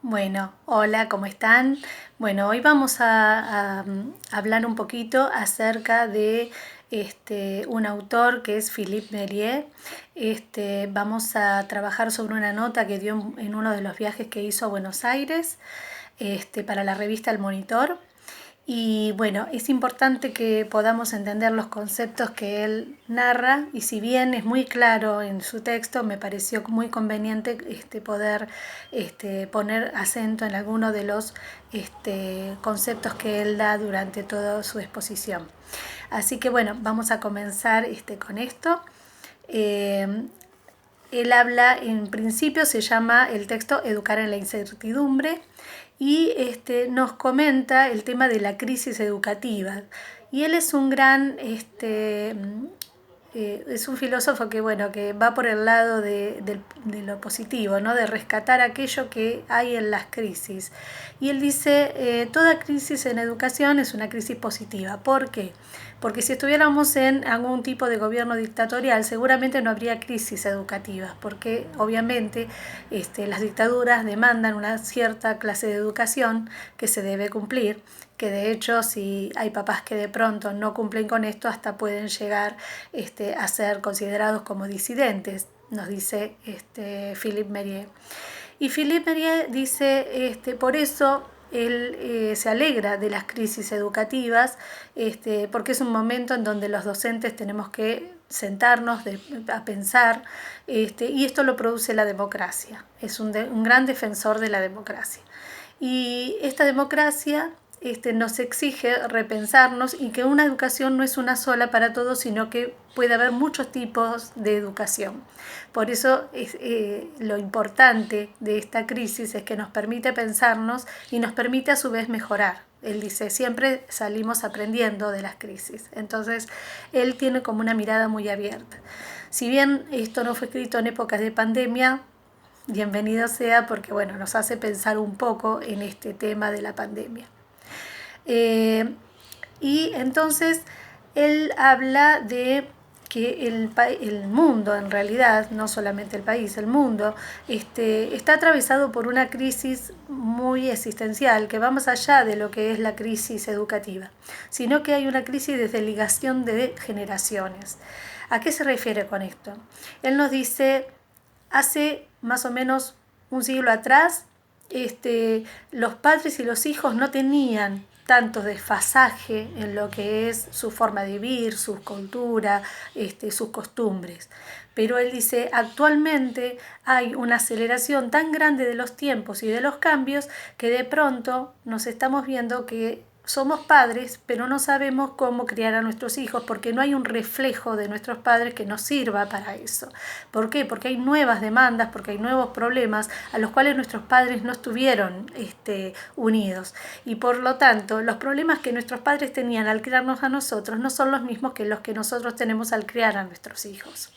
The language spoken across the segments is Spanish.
Bueno, hola, ¿cómo están? Bueno, hoy vamos a hablar un poquito acerca de un autor que es Philippe Mérieux. Vamos a trabajar sobre una nota que dio en uno de los viajes que hizo a Buenos Aires para la revista El Monitor. Y bueno, es importante que podamos entender los conceptos que él narra, y si bien es muy claro en su texto, me pareció muy conveniente poder poner acento en alguno de los conceptos que él da durante toda su exposición. Así que bueno, vamos a comenzar con esto. Eh, Él habla, en principio se llama el texto Educar en la incertidumbre, y nos comenta el tema de la crisis educativa. Y él es un gran, es un filósofo que, bueno, que va por el lado de lo positivo, ¿no? De rescatar aquello que hay en las crisis. Y él dice, toda crisis en educación es una crisis positiva. ¿Por qué? Porque si estuviéramos en algún tipo de gobierno dictatorial, seguramente no habría crisis educativas, porque obviamente las dictaduras demandan una cierta clase de educación que se debe cumplir, que de hecho si hay papás que de pronto no cumplen con esto, hasta pueden llegar a ser considerados como disidentes, nos dice Philippe Mérieux. Y Philippe Mérieux dice, por eso él se alegra de las crisis educativas, porque es un momento en donde los docentes tenemos que sentarnos a pensar, y esto lo produce la democracia. Es un gran defensor de la democracia. Y esta democracia nos exige repensarnos, y que una educación no es una sola para todos, sino que puede haber muchos tipos de educación. Por eso lo importante de esta crisis es que nos permite pensarnos y nos permite a su vez mejorar. Él dice, siempre salimos aprendiendo de las crisis. Entonces, él tiene como una mirada muy abierta. Si bien esto no fue escrito en épocas de pandemia, bienvenido sea, porque bueno, nos hace pensar un poco en este tema de la pandemia. Y entonces él habla de que el mundo, en realidad, no solamente el país, el mundo, está atravesado por una crisis muy existencial, que va más allá de lo que es la crisis educativa, sino que hay una crisis de desligación de generaciones. ¿A qué se refiere con esto? Él nos dice, hace más o menos un siglo atrás, los padres y los hijos no tenían tanto desfasaje en lo que es su forma de vivir, su cultura, sus costumbres. Pero él dice, actualmente hay una aceleración tan grande de los tiempos y de los cambios, que de pronto nos estamos viendo que somos padres, pero no sabemos cómo criar a nuestros hijos, porque no hay un reflejo de nuestros padres que nos sirva para eso. ¿Por qué? Porque hay nuevas demandas, porque hay nuevos problemas a los cuales nuestros padres no estuvieron unidos. Y por lo tanto, los problemas que nuestros padres tenían al criarnos a nosotros no son los mismos que los que nosotros tenemos al criar a nuestros hijos.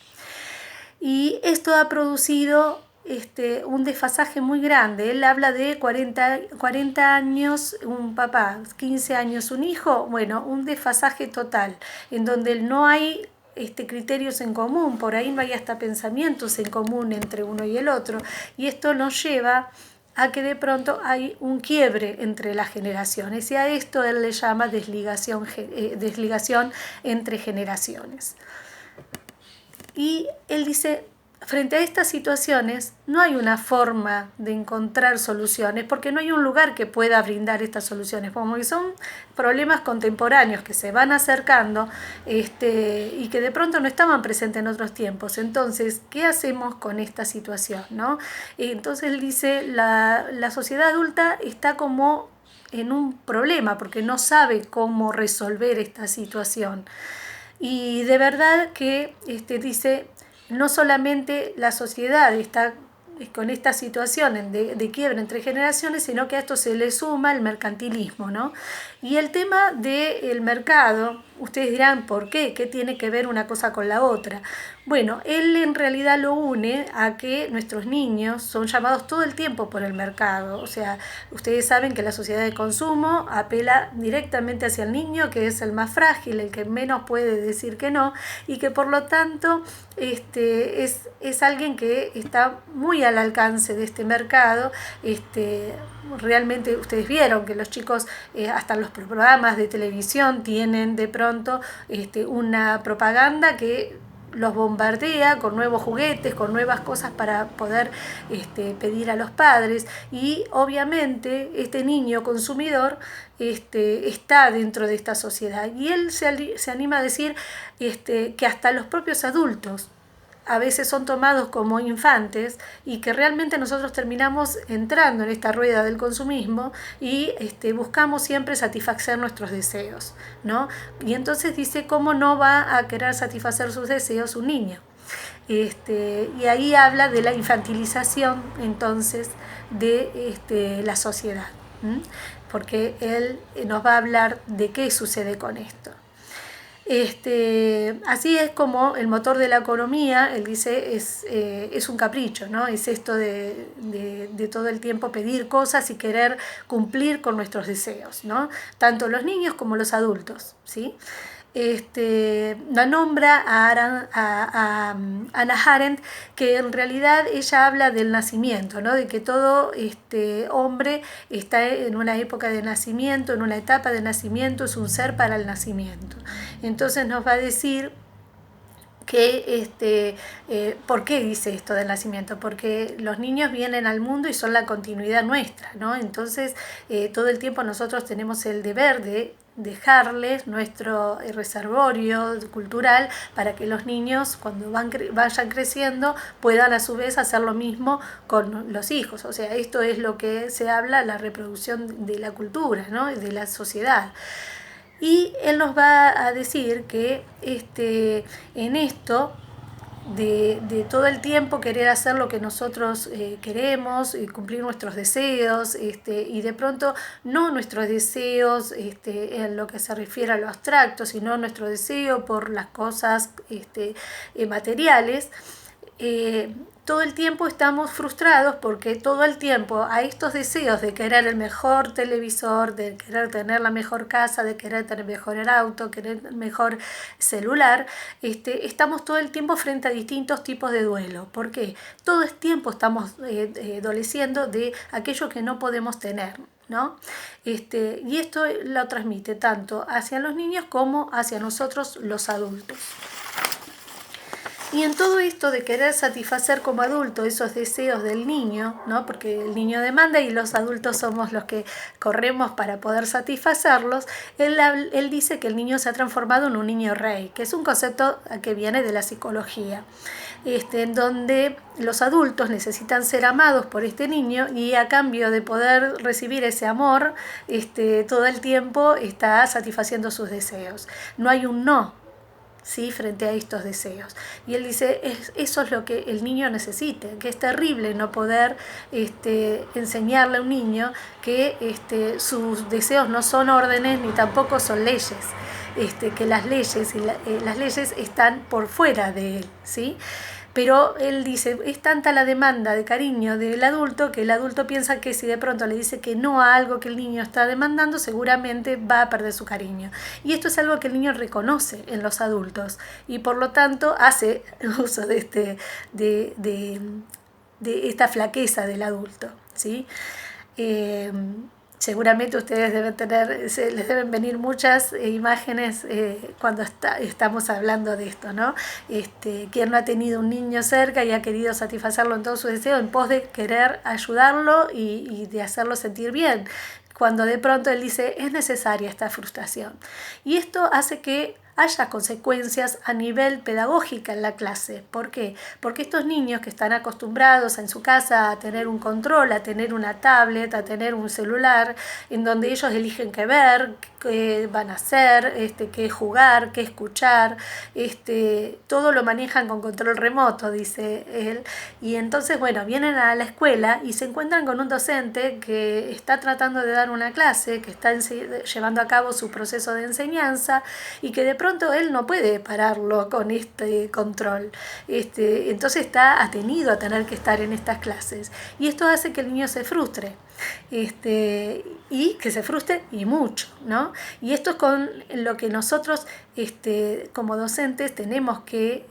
Y esto ha producido un desfasaje muy grande. Él habla de 40 años un papá, 15 años un hijo, bueno, un desfasaje total, en donde no hay criterios en común, por ahí no hay hasta pensamientos en común entre uno y el otro, y esto nos lleva a que de pronto hay un quiebre entre las generaciones, y a esto él le llama desligación entre generaciones. Y él dice, frente a estas situaciones no hay una forma de encontrar soluciones, porque no hay un lugar que pueda brindar estas soluciones, como que son problemas contemporáneos que se van acercando, y que de pronto no estaban presentes en otros tiempos. Entonces, ¿qué hacemos con esta situación, ¿no? Y entonces él dice, la sociedad adulta está como en un problema, porque no sabe cómo resolver esta situación. Y de verdad que dice, no solamente la sociedad está con esta situación de quiebra entre generaciones, sino que a esto se le suma el mercantilismo, ¿no? Y el tema del mercado, Ustedes dirán, ¿por qué? ¿Qué tiene que ver una cosa con la otra? Bueno, él en realidad lo une a que nuestros niños son llamados todo el tiempo por el mercado. O sea, ustedes saben que la sociedad de consumo apela directamente hacia el niño, que es el más frágil, el que menos puede decir que no, y que por lo tanto es alguien que está muy al alcance de este mercado. Realmente ustedes vieron que los chicos, hasta los programas de televisión tienen de pronto una propaganda que los bombardea con nuevos juguetes, con nuevas cosas para poder pedir a los padres, y obviamente este niño consumidor está dentro de esta sociedad, y él se anima a decir que hasta los propios adultos a veces son tomados como infantes, y que realmente nosotros terminamos entrando en esta rueda del consumismo y buscamos siempre satisfacer nuestros deseos, ¿no? Y entonces dice, ¿cómo no va a querer satisfacer sus deseos un niño? Y ahí habla de la infantilización entonces de la sociedad, ¿m? Porque él nos va a hablar de qué sucede con esto. Así es como el motor de la economía, él dice, es un capricho, ¿no? Es esto de todo el tiempo pedir cosas y querer cumplir con nuestros deseos, ¿no? Tanto los niños como los adultos, ¿sí? La nombra a Hannah Arendt, que en realidad ella habla del nacimiento, ¿no? De que todo hombre está en una época de nacimiento, en una etapa de nacimiento, es un ser para el nacimiento. Entonces nos va a decir que ¿por qué dice esto del nacimiento? Porque los niños vienen al mundo y son la continuidad nuestra, ¿no? Entonces todo el tiempo nosotros tenemos el deber de dejarles nuestro reservorio cultural para que los niños, cuando vayan creciendo, puedan a su vez hacer lo mismo con los hijos. O sea, esto es lo que se habla, la reproducción de la cultura, ¿no? De la sociedad. Y él nos va a decir que en esto de todo el tiempo querer hacer lo que nosotros queremos y cumplir nuestros deseos, y de pronto no nuestros deseos en lo que se refiere a lo abstracto, sino nuestro deseo por las cosas materiales. Todo el tiempo estamos frustrados porque todo el tiempo a estos deseos de querer el mejor televisor, de querer tener la mejor casa, de querer tener mejor auto, querer el mejor celular, estamos todo el tiempo frente a distintos tipos de duelo. ¿Por qué? Todo el tiempo estamos adoleciendo de aquello que no podemos tener, ¿no? Y esto lo transmite tanto hacia los niños como hacia nosotros los adultos. Y en todo esto de querer satisfacer como adulto esos deseos del niño, ¿no? Porque el niño demanda y los adultos somos los que corremos para poder satisfacerlos, él dice que el niño se ha transformado en un niño rey, que es un concepto que viene de la psicología, en donde los adultos necesitan ser amados por este niño, y a cambio de poder recibir ese amor, todo el tiempo está satisfaciendo sus deseos. No hay un no, ¿sí? Frente a estos deseos. Y él dice, eso es lo que el niño necesita, que es terrible no poder enseñarle a un niño que sus deseos no son órdenes ni tampoco son leyes, que las leyes están por fuera de él, ¿sí? Pero él dice, es tanta la demanda de cariño del adulto que el adulto piensa que si de pronto le dice que no a algo que el niño está demandando, seguramente va a perder su cariño. Y esto es algo que el niño reconoce en los adultos y por lo tanto hace uso de esta flaqueza del adulto, ¿sí? Seguramente ustedes les deben venir muchas imágenes cuando estamos hablando de esto, ¿no? Quien no ha tenido un niño cerca y ha querido satisfacerlo en todos sus deseos en pos de querer ayudarlo y de hacerlo sentir bien, cuando de pronto él dice, es necesaria esta frustración. Y esto hace que haya consecuencias a nivel pedagógica en la clase. ¿Por qué? Porque estos niños que están acostumbrados en su casa a tener un control, a tener una tablet, a tener un celular, en donde ellos eligen qué ver, qué van a hacer, qué jugar, qué escuchar, todo lo manejan con control remoto, dice él, y entonces, bueno, vienen a la escuela y se encuentran con un docente que está tratando de dar una clase, que está llevando a cabo su proceso de enseñanza y que de pronto él no puede pararlo con este control. Entonces está atenido a tener que estar en estas clases y esto hace que el niño se frustre. Y que se frustre y mucho, ¿no? Y esto es con lo que nosotros como docentes tenemos que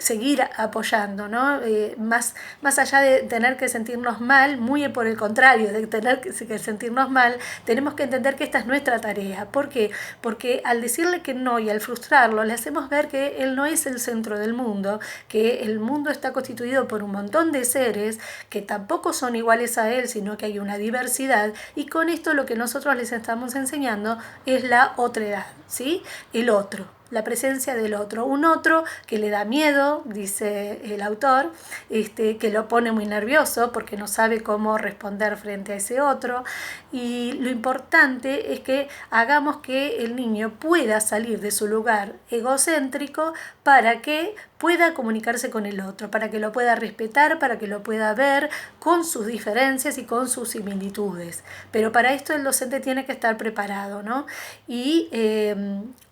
seguir apoyando, ¿no? Más allá de tener que sentirnos mal, muy por el contrario, de tener que sentirnos mal, tenemos que entender que esta es nuestra tarea. ¿Por qué? Porque al decirle que no y al frustrarlo, le hacemos ver que él no es el centro del mundo, que el mundo está constituido por un montón de seres que tampoco son iguales a él, sino que hay una diversidad, y con esto lo que nosotros les estamos enseñando es la otredad, ¿sí? El otro, la presencia del otro, un otro que le da miedo, dice el autor, que lo pone muy nervioso porque no sabe cómo responder frente a ese otro, y lo importante es que hagamos que el niño pueda salir de su lugar egocéntrico para que pueda comunicarse con el otro, para que lo pueda respetar, para que lo pueda ver con sus diferencias y con sus similitudes. Pero para esto el docente tiene que estar preparado, ¿no? Y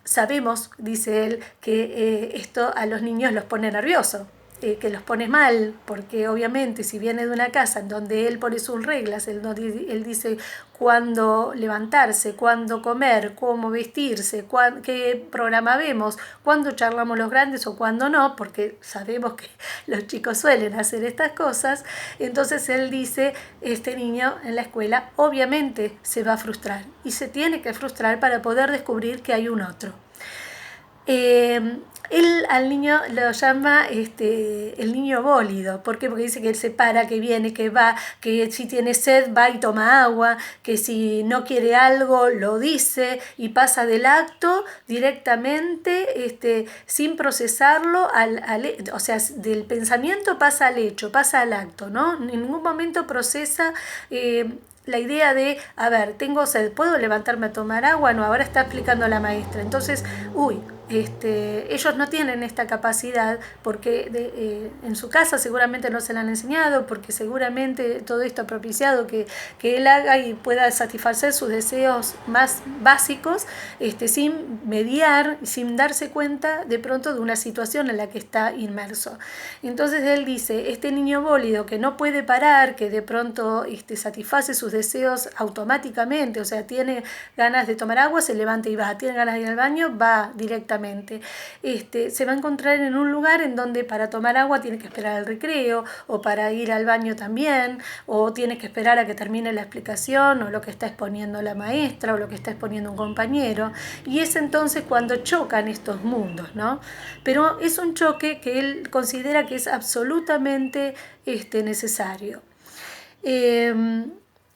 sabemos, dice él, que esto a los niños los pone nerviosos, que los pone mal, porque obviamente si viene de una casa en donde él pone sus reglas, él dice cuándo levantarse, cuándo comer, cómo vestirse, qué programa vemos, cuándo charlamos los grandes o cuándo no, porque sabemos que los chicos suelen hacer estas cosas, entonces él dice, este niño en la escuela obviamente se va a frustrar y se tiene que frustrar para poder descubrir que hay un otro. Él al niño lo llama el niño bólido. ¿Por qué? Porque dice que él se para, que viene, que va, que si tiene sed va y toma agua, que si no quiere algo lo dice y pasa del acto directamente sin procesarlo, o sea, del pensamiento pasa al hecho, pasa al acto, ¿no? En ningún momento procesa la idea de, a ver, tengo sed, ¿puedo levantarme a tomar agua? No, ahora está explicando la maestra. Entonces, ellos no tienen esta capacidad porque en su casa seguramente no se la han enseñado, porque seguramente todo esto ha propiciado que él haga y pueda satisfacer sus deseos más básicos sin mediar, sin darse cuenta de pronto de una situación en la que está inmerso. Entonces él dice, este niño bólido que no puede parar, que de pronto satisface sus deseos automáticamente, o sea, tiene ganas de tomar agua, se levanta y va, tiene ganas de ir al baño, va directamente. Se va a encontrar en un lugar en donde para tomar agua tiene que esperar al recreo, o para ir al baño también, o tiene que esperar a que termine la explicación, o lo que está exponiendo la maestra, o lo que está exponiendo un compañero, y es entonces cuando chocan estos mundos, ¿no? Pero es un choque que él considera que es absolutamente necesario.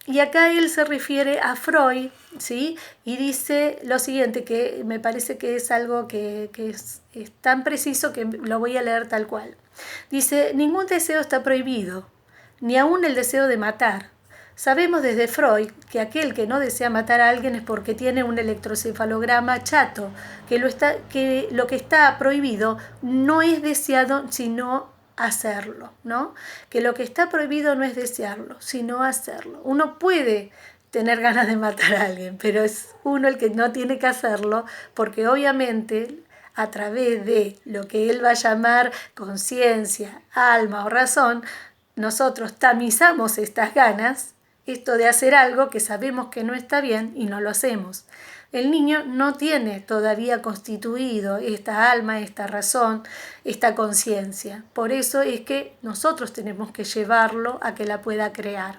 Y acá él se refiere a Freud, ¿sí? Y dice lo siguiente, que me parece que es algo que es tan preciso que lo voy a leer tal cual. Dice, ningún deseo está prohibido, ni aun el deseo de matar. Sabemos desde Freud que aquel que no desea matar a alguien es porque tiene un electrocefalograma chato, que lo que está prohibido no es deseado, sino hacerlo, ¿no? Que lo que está prohibido no es desearlo, sino hacerlo. Uno puede tener ganas de matar a alguien, pero es uno el que no tiene que hacerlo, porque obviamente a través de lo que él va a llamar conciencia, alma o razón, nosotros tamizamos estas ganas, esto de hacer algo que sabemos que no está bien y no lo hacemos. El niño no tiene todavía constituido esta alma, esta razón, esta conciencia. Por eso es que nosotros tenemos que llevarlo a que la pueda crear.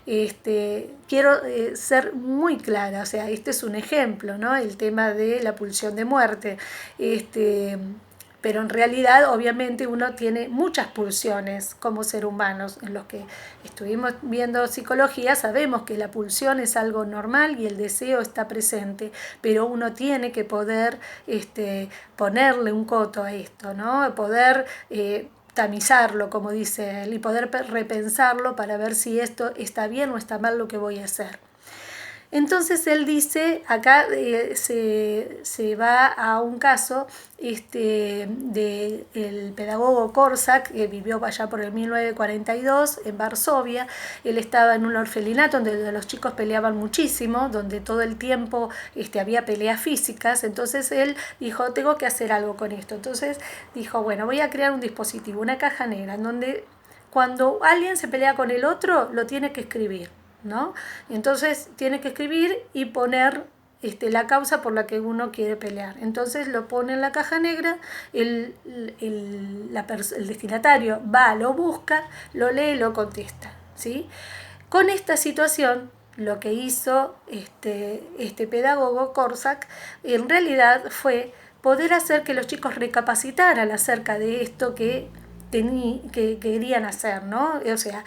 Quiero ser muy clara, o sea, este es un ejemplo, ¿no? El tema de la pulsión de muerte. pero en realidad obviamente uno tiene muchas pulsiones como ser humanos. En los que estuvimos viendo psicología sabemos que la pulsión es algo normal y el deseo está presente, pero uno tiene que poder ponerle un coto a esto, ¿no? Poder tamizarlo, como dice él, y poder repensarlo para ver si esto está bien o está mal lo que voy a hacer. Entonces él dice, acá se va a un caso del pedagogo Korczak, que vivió allá por el 1942 en Varsovia. Él estaba en un orfelinato donde los chicos peleaban muchísimo, donde todo el tiempo había peleas físicas. Entonces él dijo, tengo que hacer algo con esto. Entonces dijo, bueno, voy a crear un dispositivo, una caja negra, en donde cuando alguien se pelea con el otro, lo tiene que escribir, ¿no? Entonces tiene que escribir y poner la causa por la que uno quiere pelear. Entonces lo pone en la caja negra, el destinatario va, lo busca, lo lee y lo contesta, ¿sí? Con esta situación, lo que hizo este pedagogo Korczak en realidad fue poder hacer que los chicos recapacitaran acerca de esto que querían hacer, ¿no? O sea,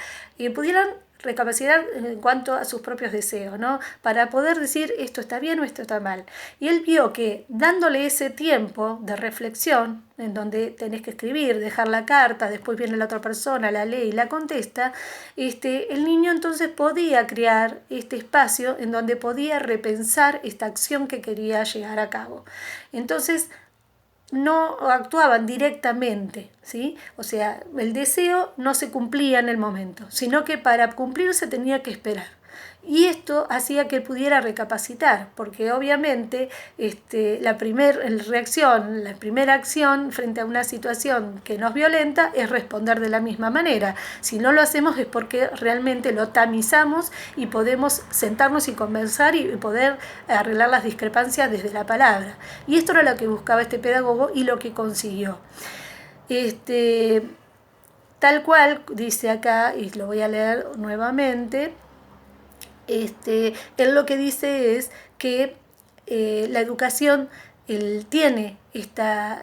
pudieran recapacitar en cuanto a sus propios deseos, ¿no? Para poder decir esto está bien o esto está mal. Y él vio que dándole ese tiempo de reflexión, en donde tenés que escribir, dejar la carta, después viene la otra persona, la lee y la contesta, el niño entonces podía crear este espacio en donde podía repensar esta acción que quería llegar a cabo. Entonces, no actuaban directamente, ¿sí? O sea, el deseo no se cumplía en el momento, sino que para cumplirse tenía que esperar. Y esto hacía que él pudiera recapacitar, porque obviamente la primera acción frente a una situación que nos violenta es responder de la misma manera. Si no lo hacemos es porque realmente lo tamizamos y podemos sentarnos y conversar y poder arreglar las discrepancias desde la palabra. Y esto era lo que buscaba este pedagogo y lo que consiguió. Tal cual, dice acá, y lo voy a leer nuevamente, él lo que dice es que la educación tiene esta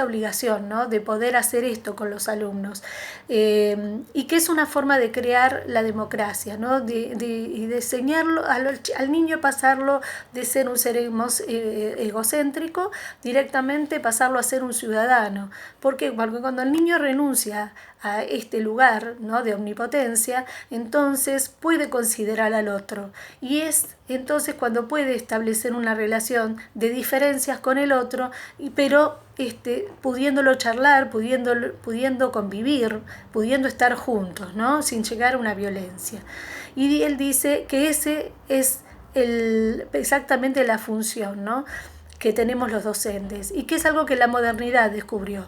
obligación, ¿no? De poder hacer esto con los alumnos, y que es una forma de crear la democracia, ¿no? de enseñarlo al niño, pasarlo de ser un ser egocéntrico directamente pasarlo a ser un ciudadano. ¿Por qué? Porque cuando el niño renuncia a este lugar, ¿no? de omnipotencia, entonces puede considerar al otro, y es entonces cuando puede establecer una relación de diferencias con el otro, pero pudiéndolo charlar, pudiendo convivir, pudiendo estar juntos, ¿no? Sin llegar a una violencia. Y él dice que ese es exactamente la función, ¿no? que tenemos los docentes, y que es algo que la modernidad descubrió.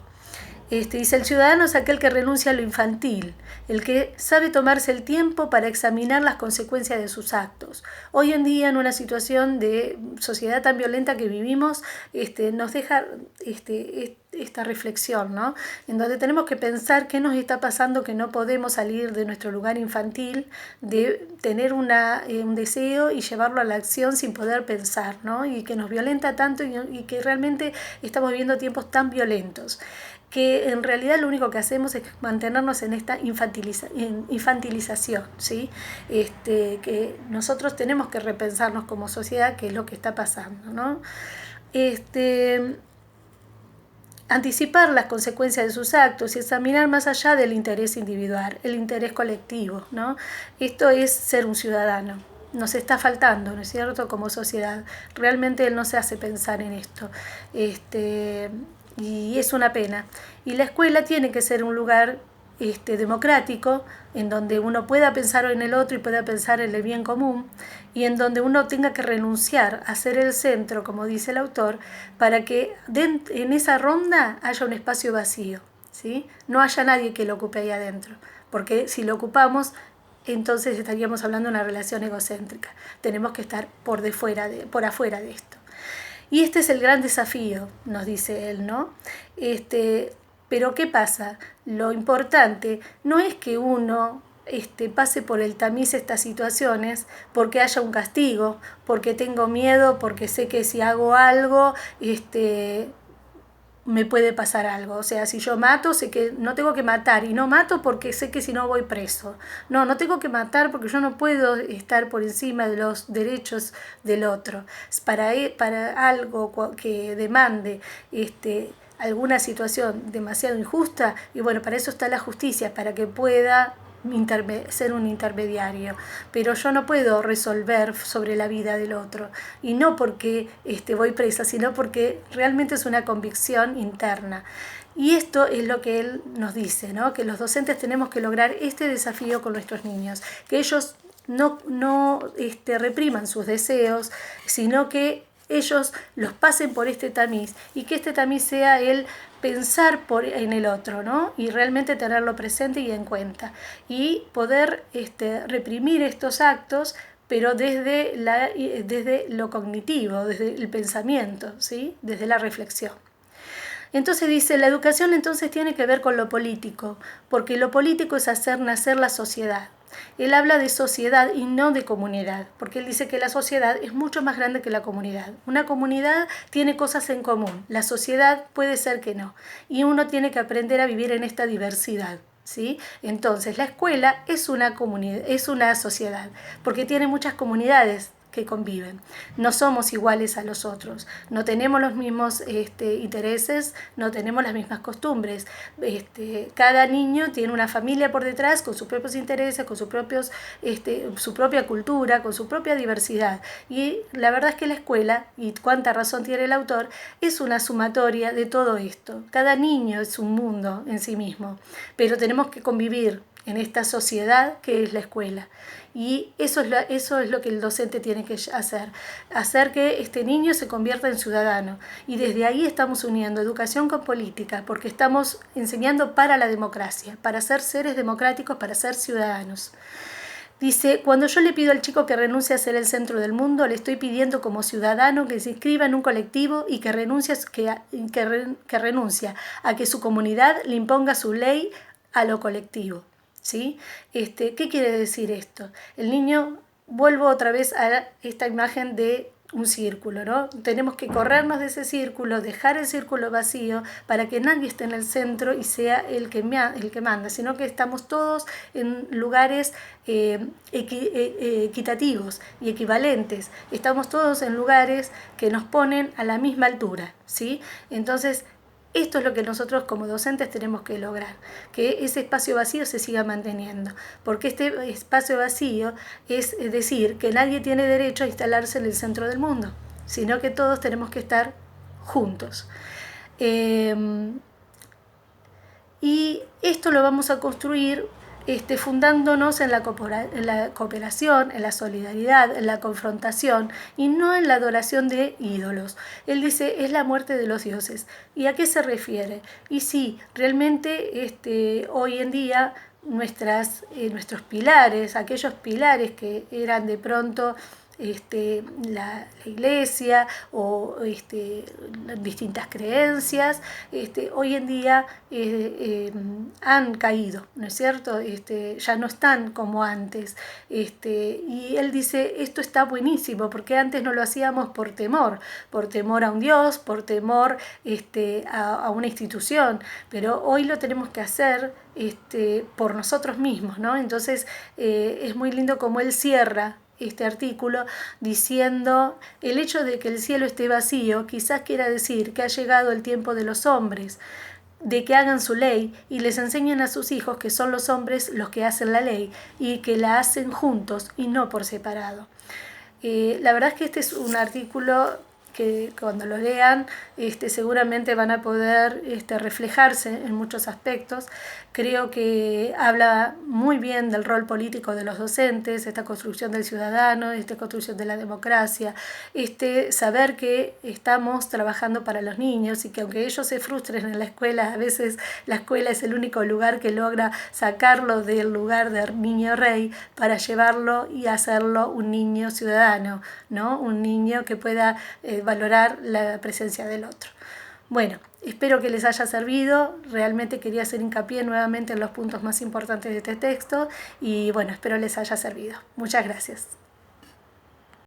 Dice, el ciudadano es aquel que renuncia a lo infantil, el que sabe tomarse el tiempo para examinar las consecuencias de sus actos. Hoy en día, en una situación de sociedad tan violenta que vivimos, nos deja esta reflexión, ¿no? En donde tenemos que pensar qué nos está pasando, que no podemos salir de nuestro lugar infantil, de tener un deseo y llevarlo a la acción sin poder pensar, ¿no? Y que nos violenta tanto y que realmente estamos viviendo tiempos tan violentos, que en realidad lo único que hacemos es mantenernos en esta infantilización, ¿sí? Que nosotros tenemos que repensarnos como sociedad qué es lo que está pasando, ¿no? Anticipar las consecuencias de sus actos y examinar más allá del interés individual, el interés colectivo, ¿no? Esto es ser un ciudadano. Nos está faltando, ¿no es cierto?, como sociedad. Realmente él no se hace pensar en esto. Y es una pena. Y la escuela tiene que ser un lugar democrático, en donde uno pueda pensar en el otro y pueda pensar en el bien común, y en donde uno tenga que renunciar a ser el centro, como dice el autor, para que en esa ronda haya un espacio vacío, ¿sí? No haya nadie que lo ocupe ahí adentro, porque si lo ocupamos, entonces estaríamos hablando de una relación egocéntrica. Tenemos que estar por afuera de esto. Y este es el gran desafío, nos dice él, ¿no? Pero ¿qué pasa? Lo importante no es que uno pase por el tamiz estas situaciones porque haya un castigo, porque tengo miedo, porque sé que si hago algo me puede pasar algo. O sea, si yo mato, sé que no tengo que matar, y no mato porque sé que si no voy preso. No tengo que matar porque yo no puedo estar por encima de los derechos del otro. Para algo que demande alguna situación demasiado injusta, y bueno, para eso está la justicia, para que pueda ser un intermediario, pero yo no puedo resolver sobre la vida del otro, y no porque voy presa, sino porque realmente es una convicción interna. Y esto es lo que él nos dice, ¿no? Que los docentes tenemos que lograr este desafío con nuestros niños, que ellos no repriman sus deseos, sino que ellos los pasen por este tamiz, y que este tamiz sea el pensar en el otro, ¿no? Y realmente tenerlo presente y en cuenta, y poder reprimir estos actos, pero desde lo cognitivo, desde el pensamiento, ¿sí? Desde la reflexión. Entonces dice, la educación entonces tiene que ver con lo político, porque lo político es hacer nacer la sociedad. Él habla de sociedad y no de comunidad, porque él dice que la sociedad es mucho más grande que la comunidad. Una comunidad tiene cosas en común, la sociedad puede ser que no, y uno tiene que aprender a vivir en esta diversidad, ¿sí? Entonces la escuela es una comunidad, es una sociedad, porque tiene muchas comunidades que conviven. No somos iguales a los otros, no tenemos los mismos intereses, no tenemos las mismas costumbres. Cada niño tiene una familia por detrás con sus propios intereses, con sus propios, su propia cultura, con su propia diversidad. Y la verdad es que la escuela, y cuánta razón tiene el autor, es una sumatoria de todo esto. Cada niño es un mundo en sí mismo, pero tenemos que convivir en esta sociedad que es la escuela. Y eso es lo que el docente tiene que hacer que este niño se convierta en ciudadano. Y desde ahí estamos uniendo educación con política, porque estamos enseñando para la democracia, para ser seres democráticos, para ser ciudadanos. Dice, cuando yo le pido al chico que renuncie a ser el centro del mundo, le estoy pidiendo como ciudadano que se inscriba en un colectivo y que renuncia a que su comunidad le imponga su ley a lo colectivo. ¿Sí? ¿Qué quiere decir esto? El niño, vuelvo otra vez a esta imagen de un círculo, ¿no? Tenemos que corrernos de ese círculo, dejar el círculo vacío para que nadie esté en el centro y sea el que manda, sino que estamos todos en lugares equitativos y equivalentes. Estamos todos en lugares que nos ponen a la misma altura, ¿sí? Entonces, esto es lo que nosotros como docentes tenemos que lograr, que ese espacio vacío se siga manteniendo, porque este espacio vacío es decir que nadie tiene derecho a instalarse en el centro del mundo, sino que todos tenemos que estar juntos. Y esto lo vamos a construir fundándonos en la cooperación, en la solidaridad, en la confrontación, y no en la adoración de ídolos. Él dice, es la muerte de los dioses. ¿Y a qué se refiere? Y sí, realmente hoy en día nuestros pilares, aquellos pilares que eran de pronto la iglesia o distintas creencias, hoy en día han caído, ¿no es cierto? Ya no están como antes. Y él dice, esto está buenísimo, porque antes no lo hacíamos por temor a un Dios, por temor a una institución, pero hoy lo tenemos que hacer por nosotros mismos, ¿no? Entonces es muy lindo como él cierra este artículo diciendo, el hecho de que el cielo esté vacío quizás quiera decir que ha llegado el tiempo de los hombres, de que hagan su ley y les enseñen a sus hijos que son los hombres los que hacen la ley y que la hacen juntos y no por separado. La verdad es que este es un artículo que cuando lo lean seguramente van a poder reflejarse en muchos aspectos. Creo que habla muy bien del rol político de los docentes, esta construcción del ciudadano, esta construcción de la democracia, saber que estamos trabajando para los niños y que aunque ellos se frustren en la escuela, a veces la escuela es el único lugar que logra sacarlo del lugar de niño rey para llevarlo y hacerlo un niño ciudadano, ¿no? Un niño que pueda valorar la presencia del otro. Bueno, espero que les haya servido. Realmente quería hacer hincapié nuevamente en los puntos más importantes de este texto y bueno, espero les haya servido. Muchas gracias.